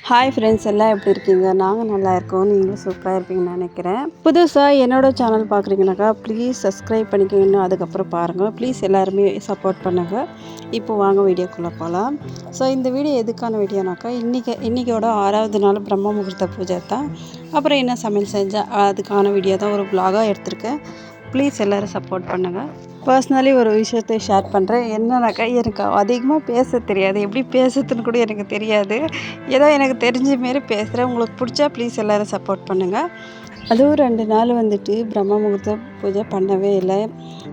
Hi friends, எல்லாம் எப்படி இருக்கீங்க? நாங்கள் நல்லா இருக்கோம். நீங்களும் சூப்பராக இருப்பீங்கன்னு நினைக்கிறேன். புதுசாக என்னோடய சேனல் பார்க்குறீங்கனாக்கா ப்ளீஸ் சப்ஸ்கிரைப் பண்ணிக்கணும். அதுக்கப்புறம் பாருங்கள். ப்ளீஸ் எல்லாருமே சப்போர்ட் பண்ணுங்கள். இப்போ வாங்க வீடியோக்குள்ளே போகலாம். ஸோ இந்த வீடியோ எதுக்கான வீடியோனாக்கா, இன்றைக்கோட 6வது நாள் பிரம்ம முகூர்த்த பூஜை தான். அப்புறம் என்ன சமையல் செஞ்சேன் அதுக்கான வீடியோ தான் ஒரு வ்ளாகாக எடுத்திருக்கேன். ப்ளீஸ் எல்லோரும் சப்போர்ட் பண்ணுங்கள். பர்சனலி ஒரு விஷயத்தை ஷேர் பண்ணுறேன். என்னன்னாக்கா, எனக்கு அதிகமாக பேச தெரியாது. எப்படி பேசுறதுன்னு கூட எனக்கு தெரியாது. ஏதோ எனக்கு தெரிஞ்ச மாரி பேசுகிறேன். உங்களுக்கு பிடிச்சா ப்ளீஸ் எல்லோரும் சப்போர்ட் பண்ணுங்கள். அதுவும் 2 நாள் வந்துட்டு பிரம்ம முகூர்த்த பூஜை பண்ணவே இல்லை.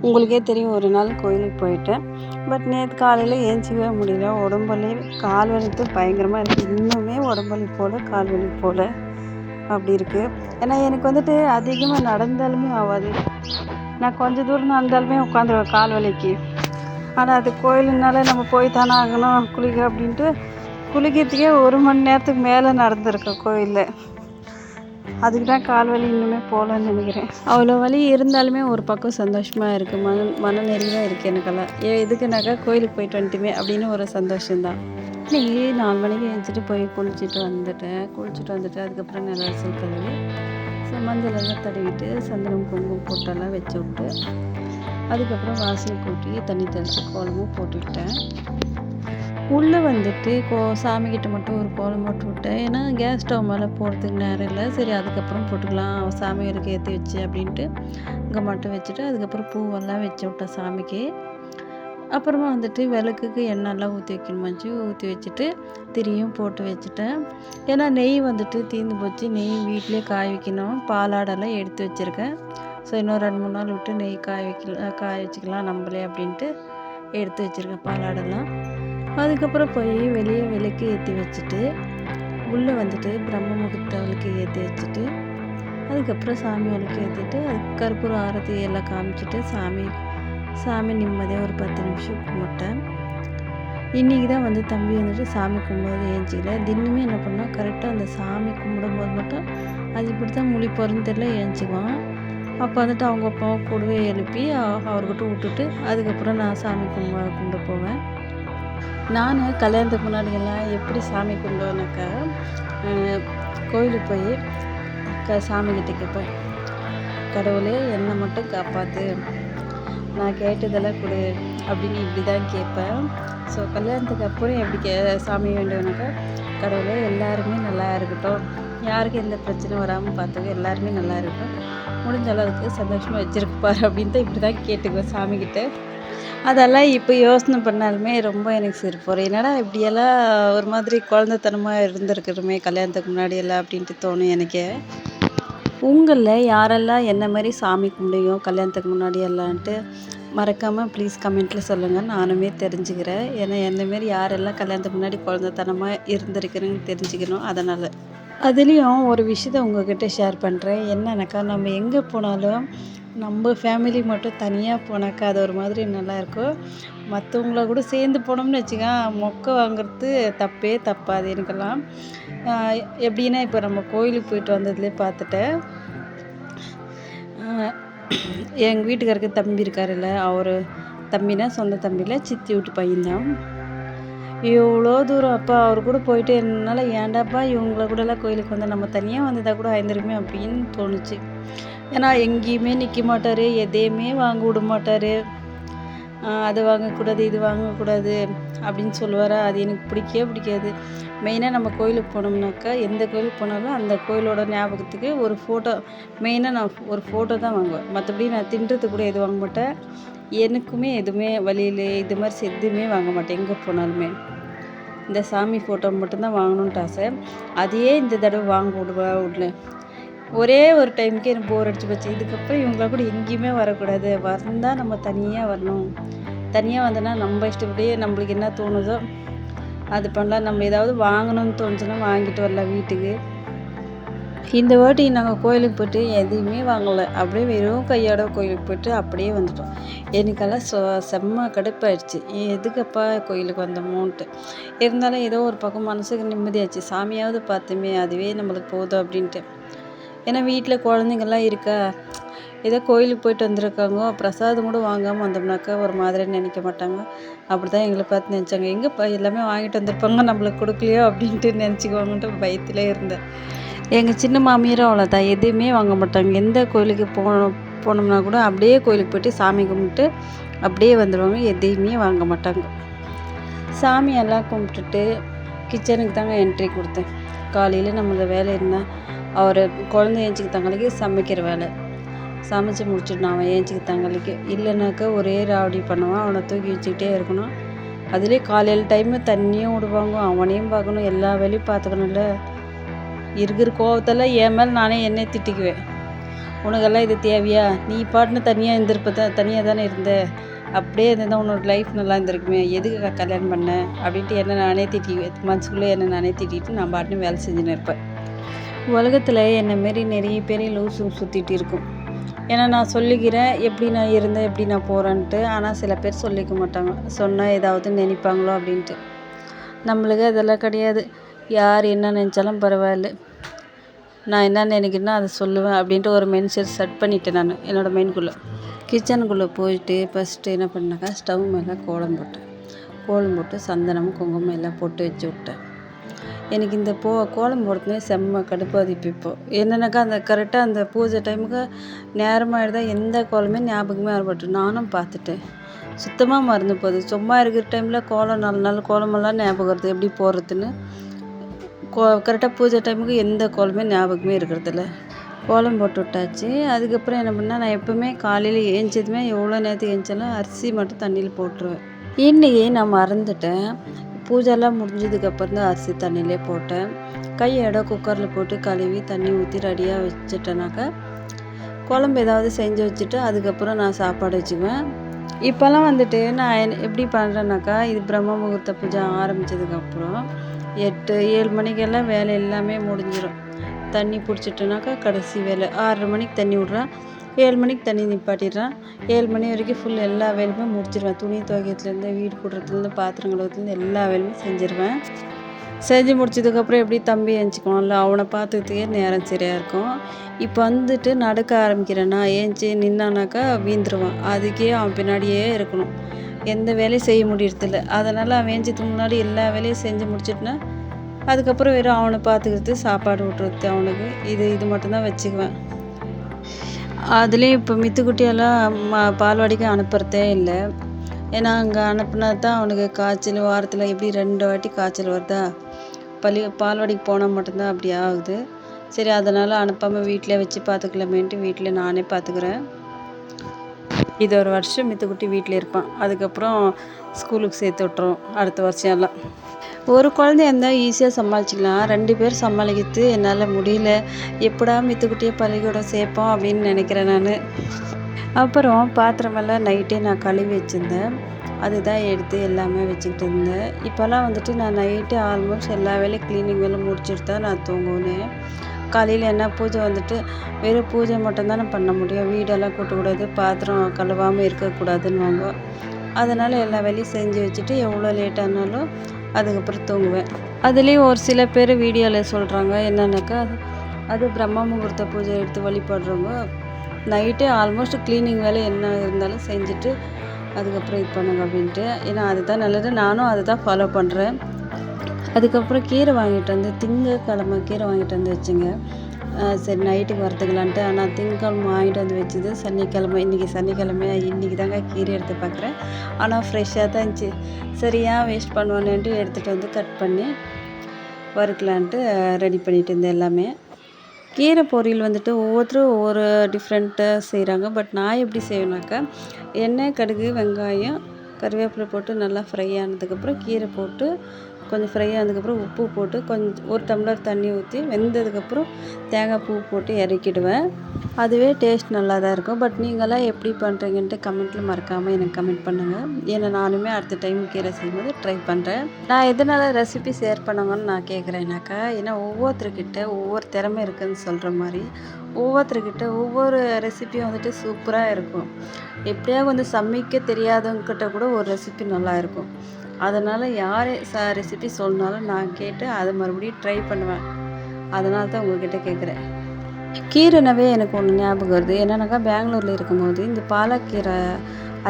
உங்களுக்கே தெரியும், ஒரு நாள் கோயிலுக்கு போயிட்டேன். பட் நேற்று காலையில் ஏஞ்சிக்கவே முடியல. உடம்புலி கால் வலித்து பயங்கரமாக இருக்குது. இன்னுமே உடம்புலி போல் கால் வலி போல் அப்படி இருக்குது. ஏன்னா எனக்கு வந்துட்டு அதிகமாக நடந்தாலுமே ஆகாது. நான் கொஞ்சம் தூரம் நடந்தாலுமே உட்காந்துருவேன் கால் வலிக்கு. ஆனால் அது கோயிலுனால நம்ம போய் தானே ஆகணும் குளிக்க அப்படின்ட்டு குளிக்கிறதுக்கே 1 மணி நேரத்துக்கு மேலே நடந்திருக்கேன் கோயிலில். அதுக்கு தான் கால் வலி இன்னுமே போகலன்னு நினைக்கிறேன். அவ்வளோ வலி இருந்தாலுமே ஒரு பக்கம் சந்தோஷமாக இருக்குது. மன நிறைவாக இருக்குது எனக்கெல்லாம். எதுக்குனாக்கா, கோயிலுக்கு போயிட்டு வந்துட்டுமே அப்படின்னு ஒரு சந்தோஷம்தான். இன்றைக்கி 4 மணிக்கு எழுந்திரிச்சிட்டு போய் குளிச்சுட்டு வந்துட்டு அதுக்கப்புறம் நிலவாசல் கழுவி மஞ்சளெல்லாம் தடவிட்டு சந்தனம் குங்குமம் போட்டெல்லாம் வச்சு விட்டு அதுக்கப்புறம் வாசனை கூட்டி தண்ணி தெளித்து கோலமும் போட்டுவிட்டேன். உள்ளே வந்துட்டு சாமிக்கிட்ட மட்டும் ஒரு கோலம் போட்டு விட்டேன். ஏன்னா கேஸ் ஸ்டவ் மேலே போகிறதுக்கு நேரம் இல்லை. சரி, அதுக்கப்புறம் போட்டுக்கலாம் சாமிகளுக்கு ஏற்றி வச்சு அப்படின்ட்டு இங்கே மட்டும் வச்சுட்டு அதுக்கப்புறம் பூவெல்லாம் வச்சு விட்டேன் சாமிக்கு. அப்புறமா வந்துட்டு விளக்குக்கு எண்ணெய்லாம் ஊற்றி வைக்கணுமாச்சு ஊற்றி வச்சுட்டு திரியும் போட்டு வச்சுட்டேன். ஏன்னா நெய் வந்துட்டு தீர்ந்து போச்சு. நெய் வீட்டிலே காய வைக்கணும். பாலாடெல்லாம் எடுத்து வச்சுருக்கேன். ஸோ இன்னும் 2-3 நாள் விட்டு நெய் காய வச்சுக்கலாம் நம்மளே அப்படின்ட்டு எடுத்து வச்சுருக்கேன் பாலாடெல்லாம். அதுக்கப்புறம் போய் வெளியே விளக்கு ஏற்றி வச்சுட்டு உள்ளே வந்துட்டு பிரம்ம முகூர்த்த விளக்கு ஏற்றி வச்சுட்டு அதுக்கப்புறம் சாமி விளக்கு ஏற்றிட்டு அதுக்கு கற்பூரம் ஆரத்தி எல்லாம் காமிச்சிட்டு சாமி நிம்மதியாக ஒரு 10 நிமிஷம் கும்பிட்டேன். இன்றைக்கி தான் வந்து தம்பி வந்துட்டு சாமி கும்பிடும்போது ஏஞ்சிக்கல. தினமே என்ன பண்ணால் கரெக்டாக அந்த சாமி கும்பிடும்போது மட்டும் அது இப்படி தான் முழி பிறந்து தெரியல ஏஞ்சிக்குவான். அப்போ வந்துட்டு அவங்க அப்பாவை கூடவே எழுப்பி அவர்கிட்ட விட்டுட்டு அதுக்கப்புறம் நான் சாமி கும்பிட போவேன். நான் கல்யாணத்துக்கு முன்னாடியெல்லாம் எப்படி சாமி கும்பிடுவேனாக்கா, கோயிலுக்கு போய் சாமிக்கிட்ட கேட்பேன், கடவுளே என்னை மட்டும் காப்பாற்று, நான் கேட்டதெல்லாம் கொடு அப்படின்னு இப்படி தான் கேட்பேன். ஸோ கல்யாணத்துக்கு அப்புறம் எப்படி சாமி வேண்டும்னாக்கா, கடவுளே எல்லாருமே நல்லா இருக்கட்டும், யாருக்கும் எந்த பிரச்சனையும் வராமல் பார்த்துக்க, எல்லாருமே நல்லா இருக்கட்டும், முடிஞ்ச அளவுக்கு சந்தோஷமாக வச்சுருப்பார் அப்படின்ட்டு இப்படி தான் கேட்டுக்குவேன் சாமிக்கிட்ட. அதெல்லாம் இப்போ யோசனை பண்ணாலுமே ரொம்ப எனக்கு சிரிப்பு வரும். என்னடா இப்படியெல்லாம் ஒரு மாதிரி குழந்தைத்தனமாக இருந்திருக்கிறோமே கல்யாணத்துக்கு முன்னாடியெல்லாம் அப்படின்ட்டு தோணும் எனக்கே. உங்களில் யாரெல்லாம் என்ன மாதிரி சாமி கும்பிடுங்க கல்யாணத்துக்கு முன்னாடி எல்லான்ட்டு மறக்காமல் ப்ளீஸ் கமெண்ட்டில் சொல்லுங்கள். நானுமே தெரிஞ்சுக்கிறேன். ஏன்னா என்னமாரி யாரெல்லாம் கல்யாணத்துக்கு முன்னாடி குழந்தைத்தனமாக இருந்திருக்கிறேன்னு தெரிஞ்சுக்கணும். அதனால் அதுலேயும் ஒரு விஷயத்தை உங்கள்கிட்ட ஷேர் பண்ணுறேன். என்னன்னாக்கா, நம்ம எங்கே போனாலும் நம்ம ஃபேமிலி மட்டும் தனியாக போனாக்கா அது ஒரு மாதிரி நல்லாயிருக்கும். மற்றவங்கள கூட சேர்ந்து போனோம்னு வச்சுக்கோங்க, மொக்க வாங்குறது தப்பே தப்பாது எனக்கெல்லாம். எப்படின்னா, இப்போ நம்ம கோயிலுக்கு போயிட்டு வந்ததுலேயே பார்த்துட்டேன். எங்கள் வீட்டுக்காருக்கு தம்பி இருக்காருல்ல, அவர் தம்பினா சொந்த தம்பியில் சித்தி வீட்டு பையன்தான். எவ்வளோ தூரம் அப்பா அவர் கூட போயிட்டு என்னால் ஏன்டாப்பா இவங்கள கூடலாம் கோயிலுக்கு வந்தால் நம்ம தனியாக வந்ததாக கூட ஆயிருந்துருக்குமே அப்படின்னு தோணுச்சு. ஏன்னா எங்கேயுமே நிற்க மாட்டார், எதையுமே வாங்க விட மாட்டார். அது வாங்கக்கூடாது இது வாங்கக்கூடாது அப்படின்னு சொல்லுவார். அது எனக்கு பிடிக்காது. மெயினாக நம்ம கோயிலுக்கு போனோம்னாக்கா, எந்த கோயிலுக்கு போனாலும் அந்த கோயிலோட ஞாபகத்துக்கு ஒரு ஃபோட்டோ, மெயினாக நான் ஒரு ஃபோட்டோ தான் வாங்குவேன். மற்றபடி நான் தின்றது கூட எதுவும் வாங்க மாட்டேன். எனக்குமே எதுவுமே வழியில் இது மாதிரி எதுவுமே வாங்க மாட்டேன். எங்கே போனாலுமே இந்த சாமி ஃபோட்டோ மட்டும்தான் வாங்கணுன்ட்டு ஆசை. அதையே இந்த தடவை வாங்க விடல. ஒரே ஒரு டைமுக்கு எனக்கு போர் அடிச்சு போச்சு. இதுக்கப்புறம் இவங்கள கூட எங்கேயுமே வரக்கூடாது, வந்தால் நம்ம தனியாக வரணும். தனியாக வந்தோன்னா நம்ம இஷ்டப்படியே நம்மளுக்கு என்ன தோணுதோ அது பண்ணலாம். நம்ம ஏதாவது வாங்கணும்னு தோணுச்சுன்னா வாங்கிட்டு வரலாம் வீட்டுக்கு. இந்த வாட்டி நாங்கள் கோயிலுக்கு போய்ட்டு எதையுமே வாங்கலை. அப்படியே வெறும் கையோட கோயிலுக்கு போய்ட்டு அப்படியே வந்துட்டோம். எனக்கெல்லாம் செம்ம கடுப்பாயிடுச்சு. எதுக்கப்பா கோயிலுக்கு வந்தோமோன்ட்டு. இருந்தாலும் ஏதோ ஒரு பக்கம் மனசுக்கு நிம்மதியாச்சு. சாமியாவது பார்த்துமே அதுவே நம்மளுக்கு போதும் அப்படின்ட்டு. ஏன்னா வீட்டில் குழந்தைங்கள்லாம் இருக்கா, ஏதோ கோயிலுக்கு போயிட்டு வந்திருக்காங்க, பிரசாதம் கூட வாங்காமல் வந்தோம்னாக்கா ஒரு மாதிரி நினைக்க மாட்டாங்க. அப்படி தான் எங்களை பார்த்து நினச்சாங்க, எங்கேப்பா எல்லாமே வாங்கிட்டு வந்திருப்பாங்க நம்மளுக்கு கொடுக்கலையோ அப்படின்ட்டு நினச்சிக்குவாங்கன்ட்டு பயத்திலே இருந்தேன். எங்கள் சின்ன மாமியாரும் அவ்வளோதான், எதுவுமே வாங்க மாட்டாங்க. எந்த கோயிலுக்கு போனோம்னா கூட அப்படியே கோயிலுக்கு போய்ட்டு சாமி கும்பிட்டு அப்படியே வந்துடுவாங்க, எதையுமே வாங்க மாட்டாங்க. சாமியெல்லாம் கும்பிட்டுட்டு கிச்சனுக்கு தாங்க என்ட்ரி கொடுத்தேன். காலையில் நம்மளோட வேலை என்ன, அவர் குழந்தை ஏஞ்சிக்கிட்டாங்களுக்கு சமைக்கிற வேலை. சமைச்சு முடிச்சுட்டு அவன் ஏஞ்சிக்கிட்டாங்களுக்கு இல்லைனாக்கா ஒரே ராவடி பண்ணுவான், அவனை தூக்கி வச்சுக்கிட்டே இருக்கணும். அதுலேயே காலையில் டைமு தண்ணியும் விடுவாங்க, அவனையும் பார்க்கணும், எல்லா வேலையும் பார்த்துக்கணும்ல. இருக்கிற கோவத்தில் என் மேலே நானே என்னை திட்டிக்குவேன். உனக்கெல்லாம் இது தேவையா, நீ பாட்டுன்னு தனியாக தானே இருந்த, அப்படியே இருந்தால் உன்னோட லைஃப் நல்லா இருந்திருக்குமே, எதுக்கு கல்யாணம் பண்ணேன் அப்படின்ட்டு என்ன நானே திட்டிக்குவேன். மனசுக்குள்ளே என்ன நானே திட்டிட்டு நான் பாட்டுன்னு வேலை செஞ்சுன்னு இருப்பேன். உலகத்தில் என்னை மாரி நிறைய பேர் லூசு சுற்றிட்டு இருக்கும். ஏன்னா நான் சொல்லிக்கிறேன் எப்படி நான் இருந்தேன், எப்படி நான் போகிறேன்ட்டு. ஆனால் சில பேர் சொல்லிக்க மாட்டாங்க, சொன்னால் ஏதாவது நினைப்பாங்களோ அப்படின்ட்டு. நம்மளுக்கு அதெல்லாம் கிடையாது. யார் என்ன நினச்சாலும் பரவாயில்ல, நான் என்ன நினைக்கிறேனோ அதை சொல்லுவேன் அப்படின்ட்டு ஒரு மைண்ட் செட் பண்ணிட்டேன் நான் என்னோடய மைண்டுக்குள்ளே. கிச்சனுக்குள்ளே போயிட்டு ஃபஸ்ட்டு என்ன பண்ணாக்கா, ஸ்டவ் மேலே கோலம் போட்டு சந்தனமும் குங்குமம் எல்லாம் போட்டு வச்சு விட்டேன். எனக்கு இந்த கோலம் போடுறதுனே செம்ம கடுப்பாதிப்பு. இப்போது என்னென்னாக்கா அந்த கரெக்டாக அந்த பூஜை டைமுக்கு நேரமாகிடுதா, எந்த கோலமே ஞாபகமே வரப்பட்டு நானும் பார்த்துட்டேன். சுத்தமாக மறந்து போகுது. சும்மா இருக்கிற டைமில் கோலம் 4 நாள் கோலமெல்லாம் ஞாபகம் வருது, எப்படி போடுறதுன்னு. கரெக்டாக பூஜை டைமுக்கு எந்த கோலமே ஞாபகமே இருக்கிறதில்ல. கோலம் போட்டு விட்டாச்சு. அதுக்கப்புறம் என்ன பண்ணால், நான் எப்போவுமே காலையில் ஏஞ்சதுமே எவ்வளோ நேரத்துக்கு ஏஞ்சாலும் அரிசி மட்டும் தண்ணியில் போட்டுருவேன். இன்றைக்கி நான் மறந்துட்டேன். பூஜைலாம் முடிஞ்சதுக்கப்புறம் தான் அரிசி தண்ணியிலே போட்டேன். கையோட குக்கரில் போட்டு கழுவி தண்ணி ஊற்றி ரெடியாக வச்சுட்டேனாக்கா, குழம்பு ஏதாவது செஞ்சு வச்சுட்டு அதுக்கப்புறம் நான் சாப்பாடு வச்சுக்குவேன். இப்போல்லாம் வந்துட்டு நான் எப்படி பண்ணுறேன்னாக்கா, இது பிரம்ம முகூர்த்த பூஜை ஆரம்பித்ததுக்கப்புறம் 8-7 மணிக்கெல்லாம் வேலை எல்லாமே முடிஞ்சிடும். தண்ணி பிடிச்சிட்டோனாக்கா கடைசி வேலை 6:30 மணிக்கு தண்ணி விட்றான், 7 மணிக்கு தண்ணி நிப்பாட்டிடுறான். 7 மணி வரைக்கும் ஃபுல் எல்லா வேலையுமே முடிச்சிடுவேன். துணி துவைக்கிறதுலேருந்து, வீடு கூட்டுறதுலேருந்து, பாத்திரம் கழுவுறதுலேருந்து எல்லா வேலையுமே செஞ்சிடுவேன். செஞ்சு முடிச்சதுக்கப்புறம் எப்படி தம்பி எழுந்திக்குவான்ல, அவனை பார்த்துக்கிறதுக்கே நேரம் சரியாக இருக்கும். இப்போ வந்துட்டு நடக்க ஆரம்பிக்கிறேன்னா, ஏஞ்சி நின்னானாக்கா வீந்துருவான். அதுக்கே அவன் பின்னாடியே இருக்கணும், எந்த வேலையும் செய்ய முடியறதில்ல. அதனால் அவன் ஏஞ்சதுக்கு முன்னாடி எல்லா வேலையும் செஞ்சு முடிச்சிட்டுனா அதுக்கப்புறம் வெறும் அவனை பார்த்துக்கிறது, சாப்பாடு ஊட்டுறது அவனுக்கு, இது மட்டும்தான் வச்சுக்குவேன். அதுலேயும் இப்போ மித்துக்குட்டியெல்லாம் பால்வாடிக்கு அனுப்புகிறதே இல்லை. ஏன்னா அங்கே அனுப்புனா தான் அவனுக்கு காய்ச்சல், வாரத்தில் எப்படி 2 வாட்டி காய்ச்சல் வருதா, பால்வாடிக்கு போனால் மட்டும்தான் அப்படி ஆகுது. சரி, அதனால் அனுப்பாமல் வீட்டிலே வச்சு பார்த்துக்கலாமேன்ட்டு வீட்டில் நானே பார்த்துக்கிறேன். இது ஒரு வருஷம் மித்துக்குட்டி வீட்டில் இருப்பான். அதுக்கப்புறம் ஸ்கூலுக்கு சேர்த்து விட்டுறோம் அடுத்த வருஷம் எல்லாம். ஒரு குழந்தைய இருந்தால் ஈஸியாக சமாளிச்சிக்கலாம், 2 பேர் சமாளிக்கிறது என்னால் முடியல. எப்படா மித்துக்குட்டியை பள்ளிக்கூடம் சேர்ப்போம் அப்படின்னு நினைக்கிறேன் நான். அப்புறம் பாத்திரமெல்லாம் நைட்டே நான் கழுவி வச்சுருந்தேன், அதுதான் எடுத்து எல்லாமே வச்சுக்கிட்டு இருந்தேன். இப்போல்லாம் வந்துட்டு நான் நைட்டு ஆல்மோஸ்ட் எல்லா வேலையும் க்ளீனிங் வேலை முடிச்சுட்டு தான் நான் தூங்குவேன். காலையில் என்ன பூஜை வந்துட்டு வெறும் பூஜை மட்டும்தானே பண்ண முடியும், வீடெல்லாம் கூட்டக்கூடாது, பாத்திரம் கழுவாமல் இருக்கக்கூடாதுன்னுவாங்க. அதனால் எல்லா வேலையும் செஞ்சு வச்சுட்டு எவ்வளோ லேட்டானாலும் அதுக்கப்புறம் தூங்குவேன். அதுலேயும் ஒரு சில பேர் வீடியோவில் சொல்கிறாங்க என்னன்னாக்கா, அது பிரம்ம முகூர்த்த பூஜை எடுத்து வழிபடுறவங்க நைட்டே ஆல்மோஸ்ட் க்ளீனிங் வேலை என்ன இருந்தாலும் செஞ்சுட்டு அதுக்கப்புறம் இது பண்ணுங்க அப்படின்ட்டு. ஏன்னா அதுதான் நல்லது, நானும் அதை தான் ஃபாலோ பண்ணுறேன். அதுக்கப்புறம் கீரை வாங்கிட்டு வந்து, திங்கக்கிழமை கீரை வாங்கிட்டு வந்து வச்சுங்க. சரி நைட்டுக்கு வறுத்துக்கலான்ட்டு. ஆனால் திங்கக்கிழமை வாங்கிட்டு வந்து வச்சுது சனிக்கிழமை. இன்றைக்கி சனிக்கிழமையா, இன்றைக்கி தாங்க கீரை எடுத்து பார்க்குறேன். ஆனால் ஃப்ரெஷ்ஷாக தான் இருந்துச்சு. சரி ஏன் வேஸ்ட் பண்ணுவானேன்ட்டு எடுத்துகிட்டு வந்து கட் பண்ணி வறுக்கலான்ட்டு ரெடி பண்ணிட்டு இருந்தேன் எல்லாமே. கீரை பொரியல் வந்துட்டு ஒவ்வொருத்தரும் ஒவ்வொரு டிஃப்ரெண்ட்டாக செய்கிறாங்க. பட் நான் எப்படி செய்வேனாக்கா, எண்ணெய், கடுகு, வெங்காயம், கருவேப்பிலை போட்டு நல்லா ஃப்ரை ஆனதுக்கப்புறம் கீரை போட்டு கொஞ்சம் ஃப்ரை ஆனதுக்கப்புறம் உப்பு போட்டு கொஞ்சம் 1 டம்ளர் தண்ணி ஊற்றி வெந்ததுக்கப்புறம் தேங்காய் பூ போட்டு இறக்கிடுவேன். அதுவே டேஸ்ட் நல்லா தான் இருக்கும். பட் நீங்களாம் எப்படி பண்ணுறீங்கன்ட்டு கமெண்ட்டில் மறக்காமல் எனக்கு கமெண்ட் பண்ணுங்கள். ஏன்னா நானுமே அடுத்த டைம் கீரை செய்யும்போது ட்ரை பண்ணுறேன். நான் எதனால் ரெசிபி ஷேர் பண்ணுங்கன்னு நான் கேட்குறேன்னாக்கா, ஏன்னா ஒவ்வொருத்தர்கிட்ட ஒவ்வொரு திறமை இருக்குதுன்னு சொல்கிற மாதிரி ஒவ்வொருத்தர்கிட்ட ஒவ்வொரு ரெசிபியும் வந்துட்டு சூப்பராக இருக்கும். எப்படியா கொஞ்சம் சமைக்க தெரியாதவங்கக்கிட்ட கூட ஒரு ரெசிபி நல்லா இருக்கும். அதனால் யார் ரெசிபி சொன்னாலும் நான் கேட்டு அதை மறுபடியும் ட்ரை பண்ணுவேன். அதனால தான் உங்கள்கிட்ட கேட்குறேன். கீரைனாவே எனக்கு ஒன்று ஞாபகம் வருது. என்னன்னாக்கா பெங்களூரில் இருக்கும்போது இந்த பாலக்கீரை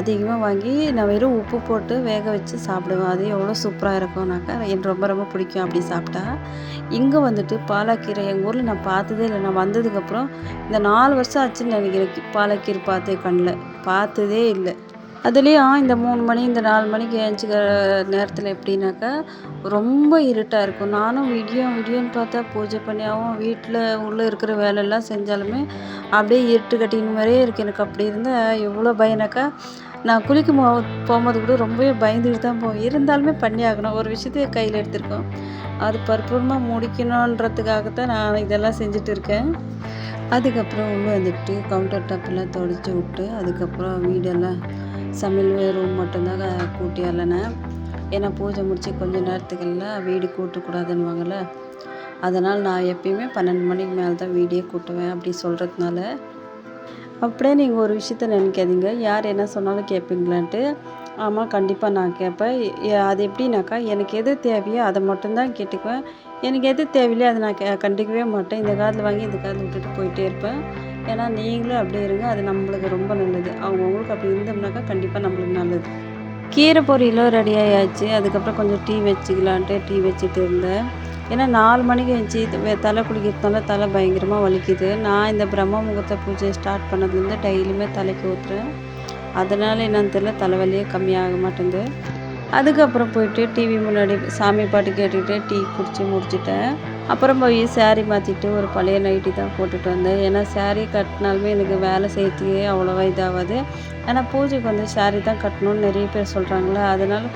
அதிகமாக வாங்கி நான் வெறும் உப்பு போட்டு வேக வச்சு சாப்பிடுவேன். அது எவ்வளோ சூப்பராக இருக்கும்னாக்கா எனக்கு ரொம்ப ரொம்ப பிடிக்கும் அப்படி சாப்பிட்டா. இங்கே வந்துட்டு பாலக்கீரை எங்கள் ஊரில் நான் பார்த்ததே இல்லை. நான் வந்ததுக்கப்புறம் இந்த 4 வருஷம் ஆச்சுன்னு நினைக்கிறேன் பாலக்கீரை பார்த்து கண்ணில் பார்த்ததே இல்லை. அதுலேயும் இந்த 3 மணி இந்த 4 மணிக்கு ஏஞ்சிக்கிற நேரத்தில் எப்படின்னாக்கா ரொம்ப இருட்டாக இருக்கும். நானும் விடியோன்னு பார்த்தா பூஜை பண்ணியாகவும் வீட்டில் உள்ளே இருக்கிற வேலையெல்லாம் செஞ்சாலுமே அப்படியே இருட்டு கட்டின மாதிரியே இருக்குது. எனக்கு அப்படி இருந்தால் எவ்வளோ பயனாக்கா நான் குளிக்கும் போகும்போது கூட ரொம்பவே பயந்துட்டு தான் போவேன். இருந்தாலுமே பண்ணி ஆகணும். ஒரு விஷயத்தை கையில் எடுத்திருக்கோம். அது பரிபூர்ணமாக முடிக்கணுன்றதுக்காகத்தான் நான் இதெல்லாம் செஞ்சுட்டு இருக்கேன். அதுக்கப்புறம் உள்ளே வந்துட்டு கவுண்டர் டாப்பெல்லாம் துடைச்சி விட்டு அதுக்கப்புறம் வீடெல்லாம் சமையல் ரூம் மட்டும்தான் கூட்டி அலனேன். ஏன்னா பூஜை முடித்து கொஞ்சம் நேரத்துக்கெல்லாம் வீடு கூட்டக்கூடாதுன்னுவாங்கள்ல. அதனால் நான் எப்பயுமே 12 மணிக்கு மேலே தான் வீடியே கூட்டுவேன் அப்படி சொல்கிறதுனால. அப்படியே நீங்கள் ஒரு விஷயத்த நினைக்காதீங்க, யார் என்ன சொன்னாலும் கேட்பீங்களான்ட்டு. ஆமாம், கண்டிப்பாக நான் கேட்பேன். அது எப்படின்னாக்கா எனக்கு எது தேவையோ அதை மட்டும்தான் கேட்டுக்குவேன். எனக்கு எது தேவையில்லையோ அதை நான் கண்டுக்கவே மாட்டேன். இந்த காதில் வாங்கி இந்த காதில் விட்டுட்டு போயிட்டே இருப்பேன். ஏன்னா நீங்களும் அப்படியே இருங்க, அது நம்மளுக்கு ரொம்ப நல்லது. அவங்கவுங்களுக்கு அப்படி இருந்தோம்னாக்கா கண்டிப்பாக நம்மளுக்கு நல்லது. கீரை பொரியலும் ரெடி ஆயாச்சு. அதுக்கப்புறம் கொஞ்சம் டீ வச்சுக்கலான்ட்டு டீ வச்சுட்டு இருந்தேன். ஏன்னா 4 மணிக்கு எழுந்துச்சி தலை குளிக்கிறதுனால தலை பயங்கரமாக வலிக்குது. நான் இந்த பிரம்ம முகூர்த்த பூஜை ஸ்டார்ட் பண்ணதுலேருந்து டெய்லியுமே தலைக்கு ஊற்றுறேன். அதனால் என்னன்னு தெரியல, தலைவலியே கம்மியாக மாட்டேங்குது. அதுக்கப்புறம் போயிட்டு டிவி முன்னாடி சாமி பாட்டு கேட்டுக்கிட்டே டீ குடித்து முடிச்சிட்டேன். அப்புறம் போய் சேரீ மாற்றிட்டு ஒரு பழைய நைட்டி தான் போட்டுட்டு வந்தேன். ஏன்னா சேரீ கட்டினாலுமே எனக்கு வேலை செய்யறதுக்கே அவ்வளோவா இதாகாது. ஆனால் பூஜைக்கு வந்து சேரீ தான் கட்டணும்னு நிறைய பேர் சொல்கிறாங்களே, அதனால்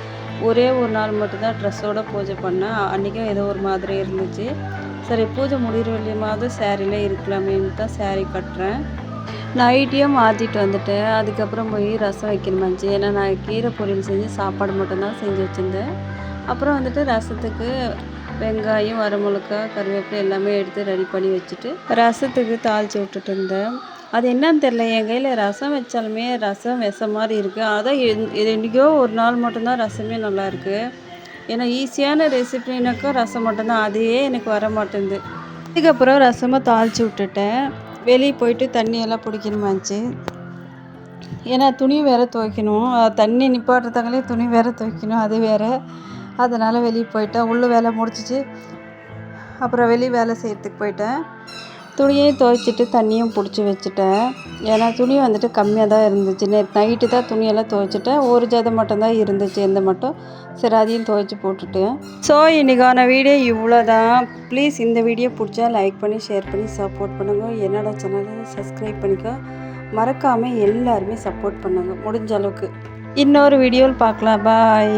ஒரே ஒரு நாள் மட்டும்தான் ட்ரெஸ்ஸோடு பூஜை பண்ணேன். அன்றைக்கும் ஏதோ ஒரு மாதிரி இருந்துச்சு. சரி, பூஜை முடிகிற வரையுமாவது சேரீலே இருக்கலாமேன்னு தான் சேரீ கட்டுறேன். நைட்டியும் மாற்றிட்டு வந்துட்டேன். அதுக்கப்புறம் போய் ரசம் வைக்கணுமாச்சு. ஏன்னா நான் கீரை பொரியல் செஞ்சு சாப்பாடு மட்டும்தான் செஞ்சு வச்சுருந்தேன். அப்புறம் வந்துட்டு ரசத்துக்கு வெங்காயம், வரமிளகா, கருவேப்பிலை எல்லாமே எடுத்து ரெடி பண்ணி வச்சுட்டு ரசத்துக்கு தாளித்து விட்டுட்டு இருந்தேன். அது என்னன்னு தெரில, என் கையில் ரசம் வச்சாலுமே ரசம் விஷம் மாதிரி இருக்குது. அதான் என்றைக்கோ ஒரு நாள் மட்டும்தான் ரசமே நல்லாயிருக்கு. ஏன்னா ஈஸியான ரெசிபினாக்கா ரசம் மட்டும்தான், அதையே எனக்கு வர மாட்டேங்குது. அதுக்கப்புறம் ரசமாக தாளித்து விட்டுட்டேன். வெளியே போயிட்டு தண்ணியெல்லாம் பிடிக்கணுமாச்சு. ஏன்னா துணி வேறு துவைக்கணும். தண்ணி நிப்பாட்டுறதாங்களே துணி வேறு துவைக்கணும், அது வேறு. அதனால் வெளியே போயிட்டேன். உள்ள வேலை முடிச்சிச்சு. அப்புறம் வெளியே வேலை செய்கிறதுக்கு போயிட்டேன். துணியையும் துவைச்சிட்டு தண்ணியும் பிடிச்சி வச்சுட்டேன். ஏன்னா துணி வந்துட்டு கம்மியாக தான் இருந்துச்சு. நேற்று நைட்டு தான் துணியெல்லாம் துவைச்சிட்டேன். ஒரு ஜதை மட்டும்தான் இருந்துச்சு, எந்த மட்டும். சரி, அதையும் துவைச்சி போட்டுட்டேன். ஸோ இன்றைக்கான வீடியோ இவ்வளோ தான். ப்ளீஸ் இந்த வீடியோ பிடிச்சா லைக் பண்ணி ஷேர் பண்ணி சப்போர்ட் பண்ணுங்கள். என்னோட சேனலை சப்ஸ்கிரைப் பண்ணிக்க மறக்காமல் எல்லாருமே சப்போர்ட் பண்ணுங்கள் முடிஞ்ச அளவுக்கு. இன்னொரு வீடியோவில் பார்க்கலாம். பாய்.